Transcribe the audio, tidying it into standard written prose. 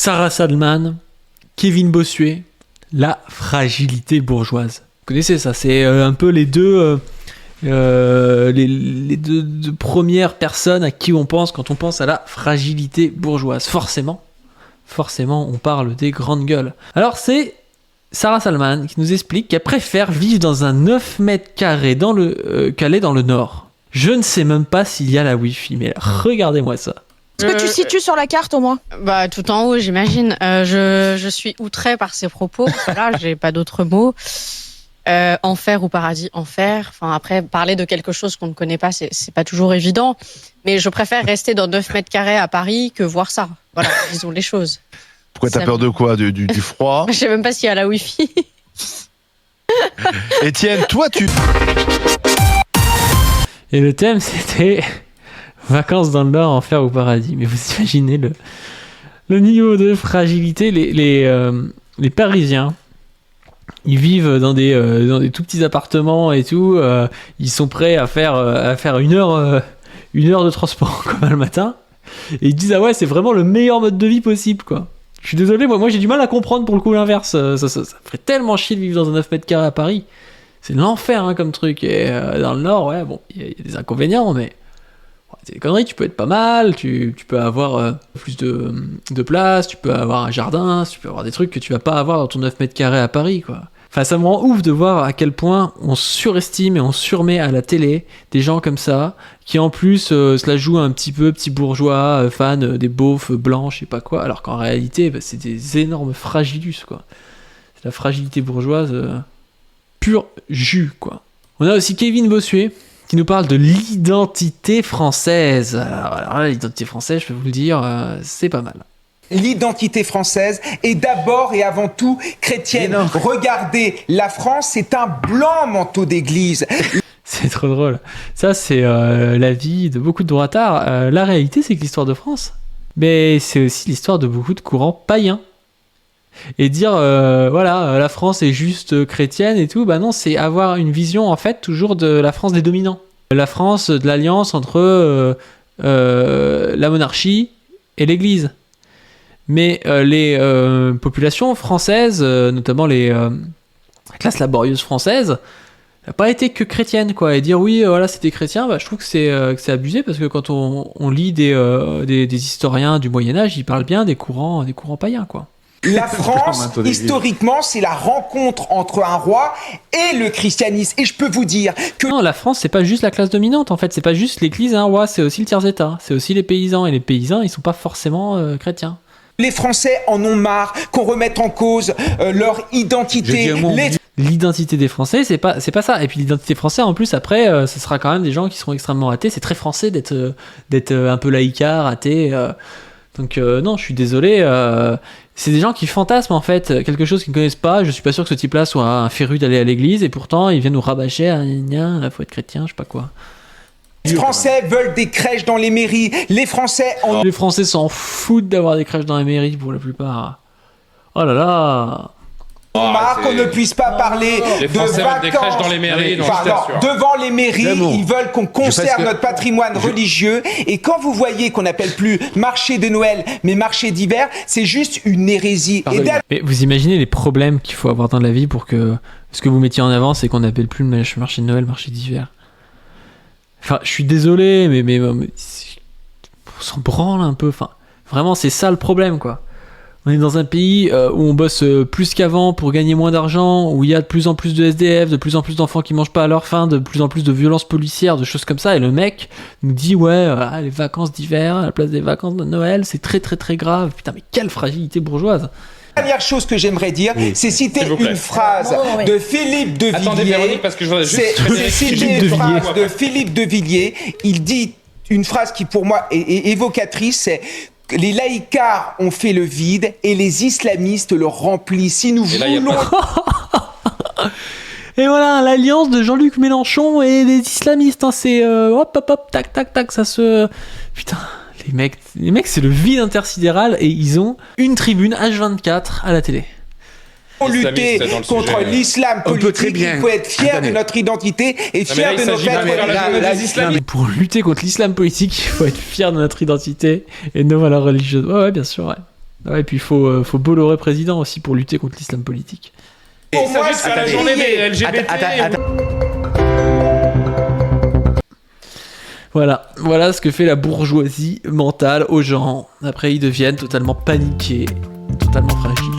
Sarah Salman, Kevin Bossuet, la fragilité bourgeoise. Vous connaissez ça, c'est un peu les deux premières personnes à qui on pense quand on pense à la fragilité bourgeoise. Forcément, on parle des grandes gueules. Alors c'est Sarah Salman qui nous explique qu'elle préfère vivre dans un 9 mètres carrés qu'elle est dans le Nord. Je ne sais même pas s'il y a la Wi-Fi, mais regardez-moi ça. Est-ce que tu situes sur la carte au moins ? Bah tout en haut, j'imagine. Je suis outrée par ces propos. Voilà, j'ai pas d'autres mots. Enfer ou paradis, enfer. Enfin après, parler de quelque chose qu'on ne connaît pas, c'est pas toujours évident. Mais je préfère rester dans 9 mètres carrés à Paris que voir ça. Voilà, disons les choses. Pourquoi t'as peur de quoi ? Du froid ? Je sais même pas s'il y a la Wi-Fi. Étienne, toi tu... Et le thème c'était vacances dans le Nord, enfer ou paradis. Mais vous imaginez le niveau de fragilité. Les Parisiens, ils vivent dans des tout petits appartements et tout. Ils sont prêts à faire une heure de transport comme le matin. Et ils disent ah ouais, c'est vraiment le meilleur mode de vie possible quoi. Je suis désolé, moi j'ai du mal à comprendre pour le coup l'inverse. Ça ferait tellement chier de vivre dans un 9 mètres carrés à Paris. C'est l'enfer comme truc. Et dans le Nord, ouais, bon, il y a des inconvénients, mais c'est des conneries. Tu peux être pas mal, tu peux avoir plus de place, tu peux avoir un jardin, tu peux avoir des trucs que tu vas pas avoir dans ton 9 mètres carrés à Paris, quoi. Enfin, ça me rend ouf de voir à quel point on surestime et on surmet à la télé des gens comme ça, qui en plus se la jouent un petit peu, petits bourgeois, fans des beaufs blancs, je sais pas quoi, alors qu'en réalité, c'est des énormes fragilus, quoi. C'est la fragilité bourgeoise pur jus, quoi. On a aussi Kevin Bossuet, qui nous parle de l'identité française. Alors là, l'identité française, je peux vous le dire, c'est pas mal. L'identité française est d'abord et avant tout chrétienne. Regardez, la France, c'est un blanc manteau d'église. C'est trop drôle. Ça, c'est l'avis de beaucoup de droitards. La réalité, c'est que l'histoire de France, mais c'est aussi l'histoire de beaucoup de courants païens. Et dire, voilà, la France est juste chrétienne et tout, bah non, c'est avoir une vision, en fait, toujours de la France des dominants. La France de l'alliance entre la monarchie et l'Église. Mais les populations françaises, notamment la classe laborieuse française, n'a pas été que chrétienne, quoi. Et dire oui, voilà, c'était chrétien, bah, je trouve que c'est abusé, parce que quand on lit des historiens du Moyen-Âge, ils parlent bien des courants païens, quoi. La France, historiquement, c'est la rencontre entre un roi et le christianisme. Et je peux vous dire que... Non, la France, c'est pas juste la classe dominante, en fait. C'est pas juste l'Église et un roi, c'est aussi le tiers-état. C'est aussi les paysans. Et les paysans, ils sont pas forcément chrétiens. Les Français en ont marre qu'on remette en cause leur identité. L'identité des Français, c'est pas ça. Et puis l'identité française, en plus, après, ce sera quand même des gens qui seront extrêmement athées. C'est très français d'être un peu laïcard, athée. Donc non, je suis désolé. C'est des gens qui fantasment en fait quelque chose qu'ils ne connaissent pas. Je suis pas sûr que ce type-là soit un féru d'aller à l'église, et pourtant il vient nous rabâcher il faut être chrétien, je sais pas quoi. Les Français veulent des crèches dans les mairies. Les Français s'en foutent d'avoir des crèches dans les mairies pour la plupart. Oh là là. Marre qu'on ne puisse pas parler les Français veulent des crèches dans les mairies. Devant les mairies, ils veulent qu'on conserve notre patrimoine religieux. Et quand vous voyez qu'on n'appelle plus marché de Noël, mais marché d'hiver, c'est juste une hérésie. Mais vous imaginez les problèmes qu'il faut avoir dans la vie pour que ce que vous mettiez en avant, c'est qu'on n'appelle plus le marché de Noël marché d'hiver. Enfin, je suis désolé, mais on s'en branle un peu. Enfin, vraiment, c'est ça le problème, quoi. On est dans un pays où on bosse plus qu'avant pour gagner moins d'argent, où il y a de plus en plus de SDF, de plus en plus d'enfants qui mangent pas à leur faim, de plus en plus de violences policières, de choses comme ça. Et le mec nous dit ouais, les vacances d'hiver à la place des vacances de Noël, c'est très très très grave. Putain, mais quelle fragilité bourgeoise. La dernière chose que j'aimerais dire, c'est citer une phrase de Philippe de Villiers. Attendez, Véronique, parce que je voudrais juste... C'est citer une phrase de Philippe de Villiers. Il dit une phrase qui pour moi est évocatrice, c'est les laïcards ont fait le vide et les islamistes le remplissent. Si nous voulons... Et voilà, l'alliance de Jean-Luc Mélenchon et des islamistes, hein, c'est hop, tac, tac, tac, ça se... Putain, les mecs, c'est le vide intersidéral et ils ont une tribune H24 à la télé. Pour lutter contre l'islam politique, il faut être fier de notre identité et fier de nos valeurs. Pour lutter contre l'islam politique, il faut être fier de notre identité et de nos valeurs religieuses. Ouais, bien sûr, ouais. Ouais, et puis il faut Bolloré président aussi pour lutter contre l'islam politique. Il s'agit de faire la journée des LGBT. Voilà ce que fait la bourgeoisie mentale aux gens. Après, ils deviennent totalement paniqués, totalement fragiles.